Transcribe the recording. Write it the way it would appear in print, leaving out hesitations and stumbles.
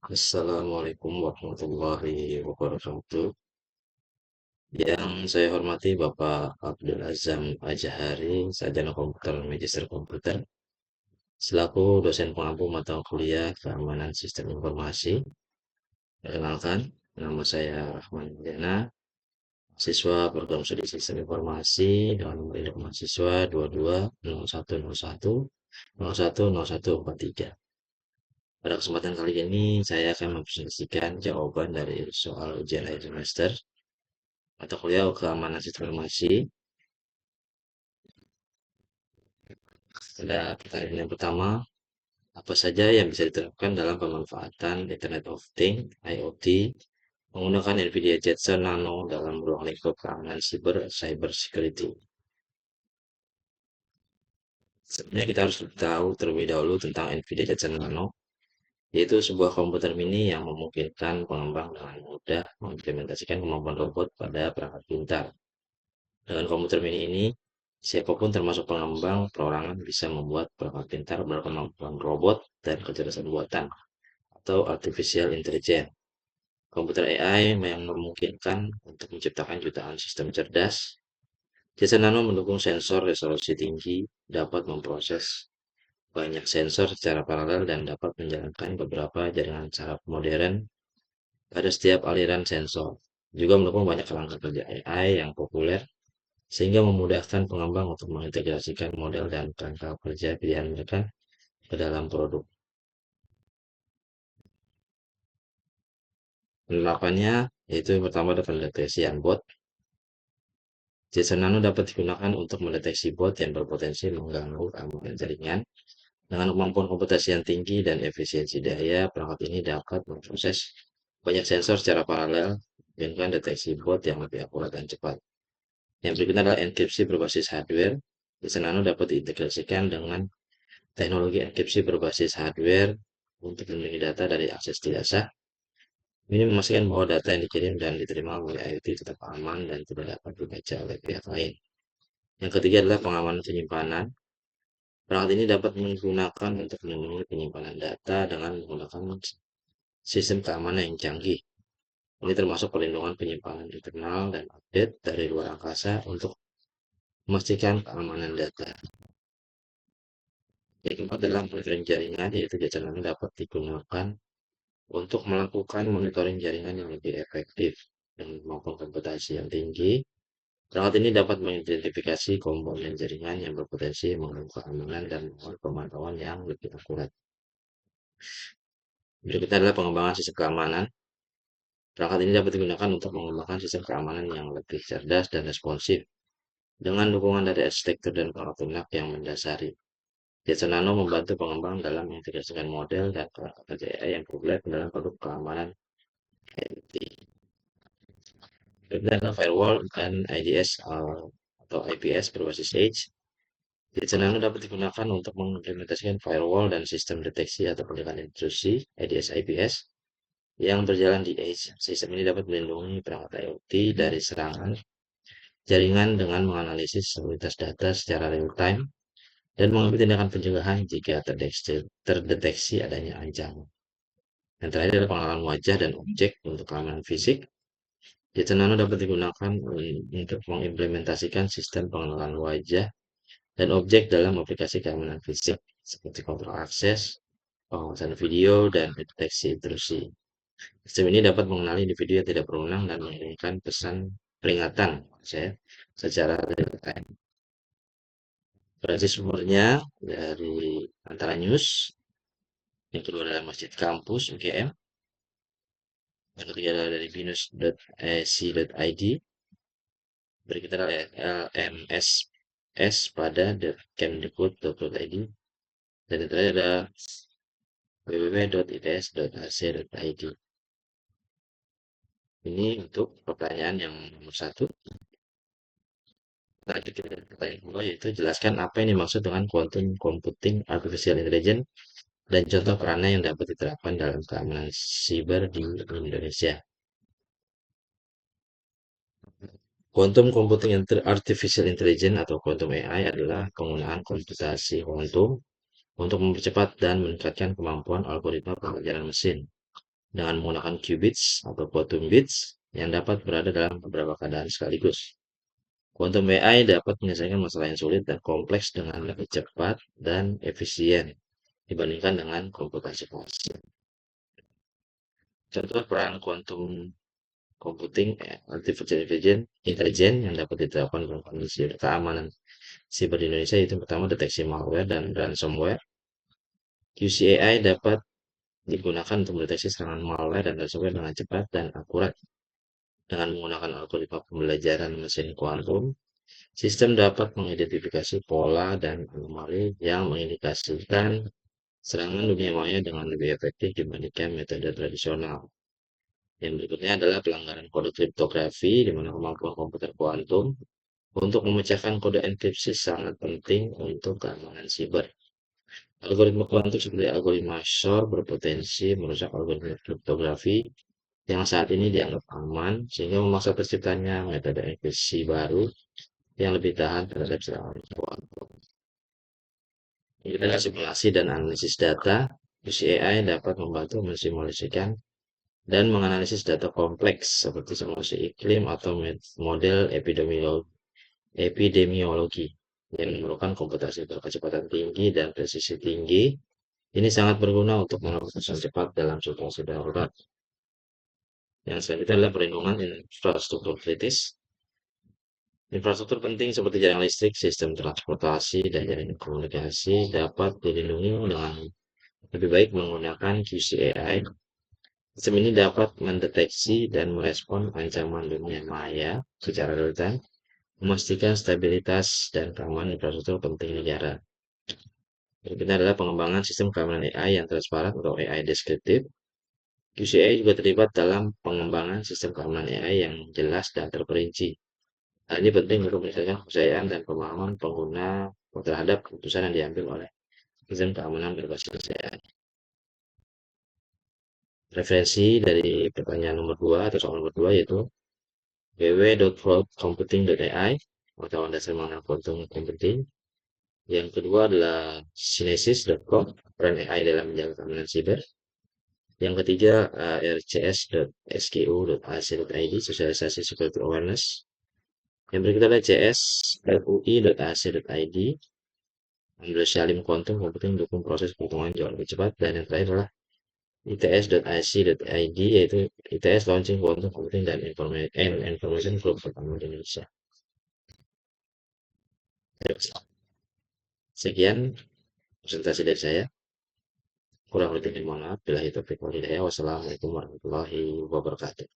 Assalamualaikum warahmatullahi wabarakatuh. Yang saya hormati Bapak Abdul Azam Ajahari, Sarjana Komputer Magister Komputer, selaku dosen pengampu mata kuliah Keamanan Sistem Informasi. Perkenalkan, nama saya Rahman Jana, siswa program studi Sistem Informasi dengan nomor induk mahasiswa 220111 Pada kesempatan kali ini, saya akan mempresentasikan jawaban dari soal ujian akhir semester mata kuliah keamanan sistem informasi. Ada pertanyaan yang pertama, apa saja yang bisa diterapkan dalam pemanfaatan Internet of Things (IoT) menggunakan NVIDIA Jetson Nano dalam ruang lingkup keamanan cyber security? Sebenarnya kita harus tahu terlebih dahulu tentang NVIDIA Jetson Nano, yaitu sebuah komputer mini yang memungkinkan pengembang dengan mudah mengimplementasikan kemampuan robot pada perangkat pintar. Dengan komputer mini ini, siapapun termasuk pengembang perorangan bisa membuat perangkat pintar berkemampuan robot dan kecerdasan buatan atau artificial intelligence. Komputer AI yang memungkinkan untuk menciptakan jutaan sistem cerdas. Jasa Nano mendukung sensor resolusi tinggi, dapat memproses banyak sensor secara paralel dan dapat menjalankan beberapa jaringan saraf modern pada setiap aliran sensor. Juga mendukung banyak kerangka kerja AI yang populer sehingga memudahkan pengembang untuk mengintegrasikan model dan kerangka kerja pilihan mereka ke dalam produk. Penerapannya yaitu yang pertama adalah pendeteksian bot. JSON Nano dapat digunakan untuk mendeteksi bot yang berpotensi mengganggu keamanan jaringan. Dengan kemampuan komputasi yang tinggi dan efisiensi daya, perangkat ini dapat memproses banyak sensor secara paralel dengan deteksi bot yang lebih akurat dan cepat. Yang berikutnya adalah enkripsi berbasis hardware. JSON Nano dapat diintegrasikan dengan teknologi enkripsi berbasis hardware untuk melindungi data dari akses tidak sah. Ini memastikan bahwa data yang dikirim dan diterima oleh IoT tetap aman dan tidak dapat dibaca oleh pihak lain. Yang ketiga adalah pengamanan penyimpanan. Perangkat ini dapat digunakan untuk melindungi penyimpanan data dengan menggunakan sistem keamanan yang canggih. Ini termasuk perlindungan penyimpanan internal dan update dari luar angkasa untuk memastikan keamanan data. Yang keempat adalah monitoring jaringan, yaitu jaringan dapat digunakan untuk melakukan monitoring jaringan yang lebih efektif dengan kemampuan komputasi yang tinggi. Perangkat ini dapat mengidentifikasi komponen jaringan yang berpotensi mengganggu keamanan dan melakukan pemantauan yang lebih akurat. Berikutnya adalah pengembangan sistem keamanan. Perangkat ini dapat digunakan untuk mengembangkan sistem keamanan yang lebih cerdas dan responsif dengan dukungan dari arsitektur dan perangkat lunak yang mendasari. Jetson Nano membantu pengembang dalam mengintegrasikan model dan perangkat kerja AI yang populer dalam produk keamanan IoT. Berikutnya adalah firewall dan IDS atau IPS berbasis Edge. Jetson Nano dapat digunakan untuk mengimplementasikan firewall dan sistem deteksi atau penindakan intrusi IDS IPS yang berjalan di Edge. Sistem ini dapat melindungi perangkat IoT dari serangan jaringan dengan menganalisis sekuritas data secara real-time dan mengambil tindakan pencegahan jika terdeteksi adanya ancaman. Yang terakhir adalah pengenalan wajah dan objek untuk keamanan fisik. Jetson Nano dapat digunakan untuk mengimplementasikan sistem pengenalan wajah dan objek dalam aplikasi keamanan fisik seperti kontrol akses, pengawasan video, dan deteksi intrusi. Sistem ini dapat mengenali individu yang tidak berwenang dan mengirimkan pesan peringatan secara real time. Referensi sumbernya dari Antara News, yang kedua adalah Masjid Kampus UGM, yang ketiga adalah dari binus.ac.id, berikutnya adalah LMSS pada kemdikbud.id, dan yang terakhir adalah www.its.ac.id. Ini untuk pertanyaan yang nomor satu. Lanjut ke pertanyaan kedua, yaitu jelaskan apa yang dimaksud dengan quantum computing artificial intelligence dan contoh perannya yang dapat diterapkan dalam keamanan siber di Indonesia. Quantum computing artificial intelligence atau quantum AI adalah penggunaan komputasi kuantum untuk mempercepat dan meningkatkan kemampuan algoritma pelajaran mesin. dengan menggunakan qubits atau quantum bits yang dapat berada dalam beberapa keadaan sekaligus. Quantum AI dapat menyelesaikan masalah yang sulit dan kompleks dengan lebih cepat dan efisien dibandingkan dengan komputasi klasik. Contoh peran quantum computing, artificial intelligence yang dapat diterapkan dalam kondisi keamanan siber di Indonesia itu pertama deteksi malware dan ransomware. QCAI dapat digunakan untuk mendeteksi serangan malware dan ransomware dengan cepat dan akurat. Dengan menggunakan algoritma pembelajaran mesin kuantum, sistem dapat mengidentifikasi pola dan anomali yang mengindikasikan serangan dunia maya dengan lebih efektif dibandingkan metode tradisional. Yang berikutnya adalah pelanggaran kode kriptografi, di mana kemampuan komputer kuantum untuk memecahkan kode enkripsi sangat penting untuk keamanan siber. Algoritma kuantum seperti algoritma Shor berpotensi merusak algoritma kriptografi yang saat ini dianggap aman, sehingga memaksa terciptanya metode enkripsi baru yang lebih tahan terhadap serangan kuantum. Dengan simulasi dan analisis data, UCAI dapat membantu mensimulasikan dan menganalisis data kompleks seperti simulasi iklim atau model epidemiologi yang memerlukan komputasi berkecepatan tinggi dan presisi tinggi. Ini sangat berguna untuk melakukan keputusan cepat dalam situasi darurat. Yang selanjutnya adalah perlindungan infrastruktur kritis. Infrastruktur penting seperti jaringan listrik, sistem transportasi, dan jaringan komunikasi dapat dilindungi dengan lebih baik menggunakan QCAI. Sistem ini dapat mendeteksi dan merespon ancaman dunia maya secara real-time, memastikan stabilitas dan keamanan infrastruktur penting negara. Berikutnya adalah pengembangan sistem keamanan AI yang transparan atau AI deskriptif. QCAI juga terlibat dalam pengembangan sistem keamanan AI yang jelas dan terperinci. Hal ini penting untuk meningkatkan kepercayaan dan pemahaman pengguna terhadap keputusan yang diambil oleh sistem keamanan berbasis AI. Referensi dari pertanyaan nomor 2 atau soal nomor 2 yaitu www.cloudcomputing.ai, pengetahuan dasar mengenai quantum computing. Yang kedua adalah synesis.com, peran AI dalam menjaga keamanan siber. Yang ketiga rcs.sku.ac.id, sosialisasi security awareness. Yang berikutnya adalah cs.ui.ac.id, Android Salim Quantum Computing dukung proses perhitungan jauh lebih cepat. Dan yang terakhir adalah its.ac.id, yaitu ITS Launching Quantum Computing dan Information Group pertama di Indonesia. Sekian presentasi dari saya. Kurang lebih mohon maaf. Bila itu walhidayah. Wassalamualaikum warahmatullahi wabarakatuh.